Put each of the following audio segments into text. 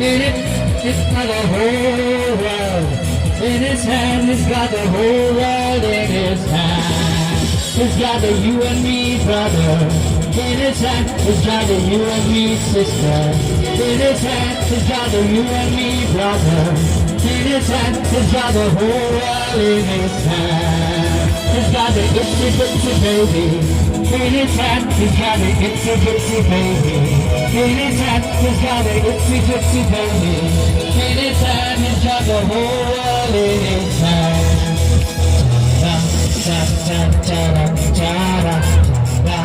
It's got the whole world in his hand. He's got the whole world in his hand. He's got the you and me brother in his hand. He's got the you and me sister in his hand. He's got the you and me brother in his hand. He's got the whole world in his hand. He's got the itsy bitsy baby in his hand. He's got the itsy bitsy baby in his hand. He's got the itsy bitsy baby in his hand. He's got the whole world in his hand. Da da da da da da da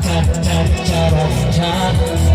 da da da da da.